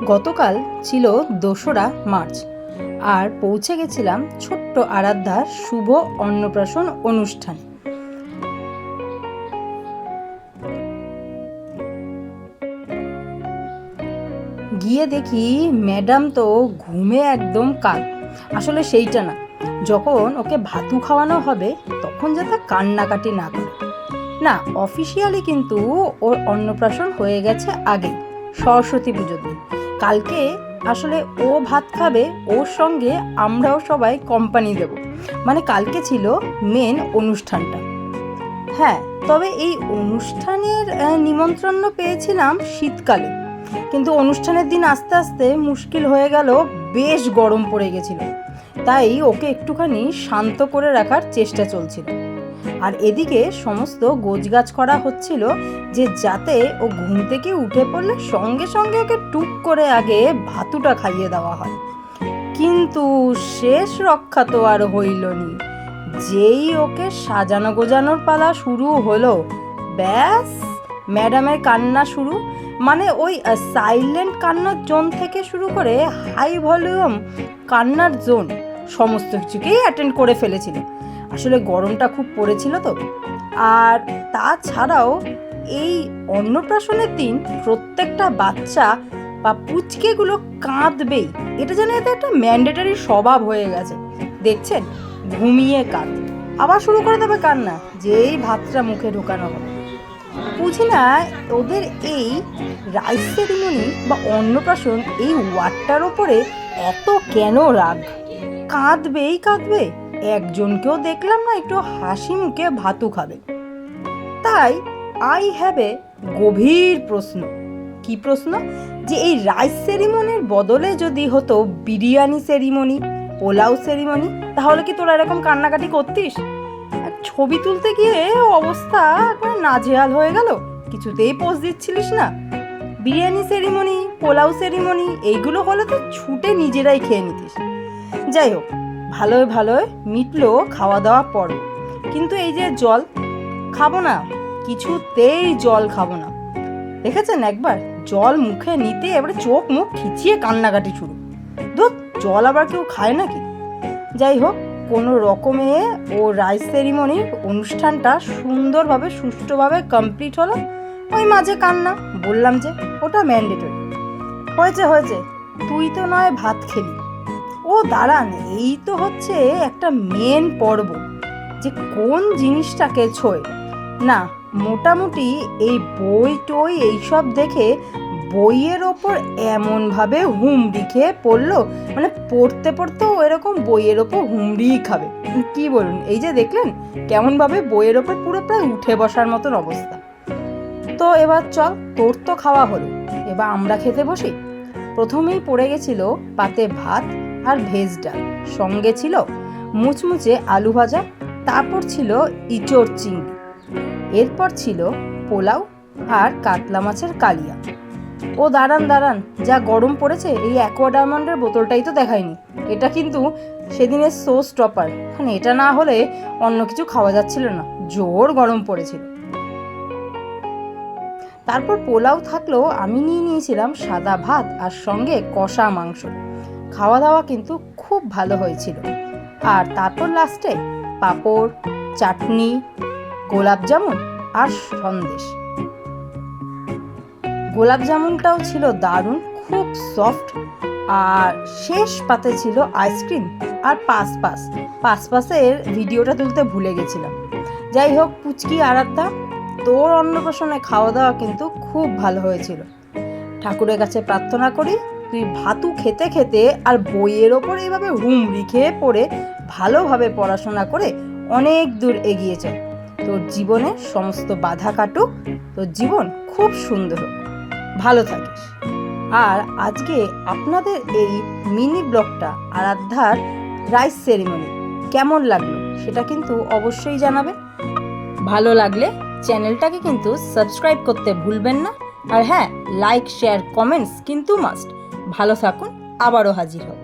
গতকাল ছিল ২রা মার্চ আর পৌঁছে গেছিলাম ছোট্ট আরাধ্যার শুভ অন্নপ্রাশন অনুষ্ঠান। গিয়ে দেখি ম্যাডাম তো ঘুমে একদম কাল। আসলে সেইটা না, যখন ওকে ভাতু খাওয়ানো হবে তখন যাতে কান্নাকাটি না করে। না, অফিসিয়ালি কিন্তু ওর অন্নপ্রাশন হয়ে গেছে আগে, সরস্বতী পুজোর দিন। কালকে আসলে ও ভাত খাবে, ওর সঙ্গে আমরাও সবাই কোম্পানি দেব, মানে কালকে ছিল মেন অনুষ্ঠানটা। হ্যাঁ, তবে এই অনুষ্ঠানের নিমন্ত্রণ পেয়েছিলাম শীতকালে, কিন্তু অনুষ্ঠানের দিন আস্তে আস্তে মুশকিল হয়ে গেল, বেশ গরম পড়ে গেছিল। তাই ওকে একটুখানি শান্ত করে রাখার চেষ্টা চলছিল। আর এদিকে সমস্ত গোছগাছ করা হচ্ছিল যে যাতে ও ঘুম থেকে উঠে পড়লে সঙ্গে সঙ্গে ওকে টুক করে আগে ভাতুটা খাইয়ে দেওয়া হয়। কিন্তু শেষ রক্ষা তো আর হইল নি। যেই ওকে সাজানো গোজানোর পালা শুরু হলো, ব্যাস ম্যাডামের কান্না শুরু। মানে ওই সাইলেন্ট কান্নার জোন থেকে শুরু করে হাই ভলিউম কান্নার জোন সমস্ত কিছুকেই অ্যাটেন্ড করে ফেলেছিল। আসলে গরমটা খুব পড়েছিল তো। আর তাছাড়াও এই অন্নপ্রাশনের দিন প্রত্যেকটা বাচ্চা বা পুচকেগুলো কাঁদবেই, এটা যেন এতে একটা ম্যান্ডেটারি স্বভাব হয়ে গেছে। দেখছেন, ঘুমিয়ে কাঁদ, আবার শুরু করে দেবে কান্না যেই ভাতটা মুখে ঢোকানো হবে। বুঝি না ওদের এই রাইস সেরিমনি বা অন্নপ্রাশন এই ওয়ার্ডটার ওপরে এত কেন রাগ। কাঁদবেই কাঁদবে, একজনকেও দেখলাম না একটু হাসি মুখে ভাতু খাবে। তাই আই হ্যাভ এ গভীর প্রশ্ন। কি প্রশ্ন? যে এই রাইস সেরিমনির বদলে যদি হতো বিরিয়ানি সেরিমনি, পোলাও সেরিমনি, তাহলে কি তোরা এরকম কান্নাকাটি করতিস? ছবি তুলতে গিয়ে অবস্থা একবার নাজেহাল হয়ে গেল, কিছুতেই পোজ দিচ্ছিলিস না। বিরিয়ানি সেরিমনি, পোলাও সেরিমনি এইগুলো হলে তো ছুটে নিজেরাই খেয়ে নিতিস। যাই হোক, ভালোই ভালোই মিটলো খাওয়া দাওয়া পর্ব। কিন্তু এই যে জল খাবো না, কিছুতেই জল খাবো না। দেখেছেন একবার জল মুখে নিতে এবারে চোখ মুখ খিচিয়ে কান্নাকাটি শুরু। ধুত, জল আবার কেউ খায় নাকি? যাই হোক, কোনো রকমে ও রাইস সেরিমনির অনুষ্ঠানটা সুন্দরভাবে সুষ্ঠুভাবে কমপ্লিট হলো। ওই মাঝে কান্না, বললাম যে ওটা ম্যান্ডেটরি। হয়েছে, তুই তো নয় ভাত খেলি। ও দাঁড়ান, এই তো হচ্ছে একটা মেন পর্ব, যে কোন জিনিসটাকে ছোঁয় না। মোটামুটি এই বই টই এইসব দেখে বইয়ের ওপর এমনভাবে হুমড়ি খেয়ে পড়লো, মানে পড়তে পড়তেও এরকম বইয়ের ওপর হুমড়িই খাবে। কি বলুন, এই যে দেখলেন কেমনভাবে বইয়ের ওপর পুরো প্রায় উঠে বসার মতন অবস্থা। তো এবার চল, তোর তো খাওয়া হলো, এবার আমরা খেতে বসি। প্রথমেই পড়ে গেছিল পাতে ভাত আর ভেজ ডাল, সঙ্গে ছিল মুচমুচে আলু ভাজা, তারপর ছিল ইঁচড় চিংড়ি, এরপর ছিল পোলাও আর কাতলা মাছের কালিয়া। ও দাঁড়ান, যা গরম পড়েছে, এই অ্যাকোয়া ডায়মন্ডের বোতলটাই তো দেখায়নি। এটা কিন্তু সেদিনের শো স্টপার, মানে এটা না হলে অন্য কিছু খাওয়া যাচ্ছিল না, জোর গরম পড়েছিল। তারপর পোলাও থাকলেও আমি নিয়ে নিয়েছিলাম সাদা ভাত আর সঙ্গে কষা মাংস। খাওয়া দাওয়া কিন্তু খুব ভালো হয়েছিল। আর তারপর লাস্টে পাঁপড়, চাটনি, গোলাপ জামুন আর সন্দেশ। গোলাপ জামুনটাও ছিল দারুণ, খুব সফট। আর শেষ পাতে ছিল আইসক্রিম আর পাসের ভিডিওটা তুলতে ভুলে গেছিলাম। যাই হোক, পুচকি আরাধ্যা, তোর অন্নপ্রাশনে খাওয়া দাওয়া কিন্তু খুব ভালো হয়েছিল। ঠাকুরের কাছে প্রার্থনা করি তুই ভাতু খেতে খেতে আর বইয়ের ওপর এইভাবে হুমড়ি খেয়ে পড়ে ভালোভাবে পড়াশোনা করে অনেক দূর এগিয়ে চল। তোর জীবনে সমস্ত বাধা কাটুক, তোর জীবন খুব সুন্দর হোক, ভালো থাকিস। আর আজকে আপনাদের এই মিনি ব্লগটা আরাধ্যার রাইস সেরিমনি কেমন লাগলো সেটা কিন্তু অবশ্যই জানাবেন। ভালো লাগলে চ্যানেলটাকে কিন্তু সাবস্ক্রাইব করতে ভুলবেন না। আর হ্যাঁ, লাইক শেয়ার কমেন্টস কিন্তু মাস্ট। ভালো থাকুন, আবারও হাজির হব।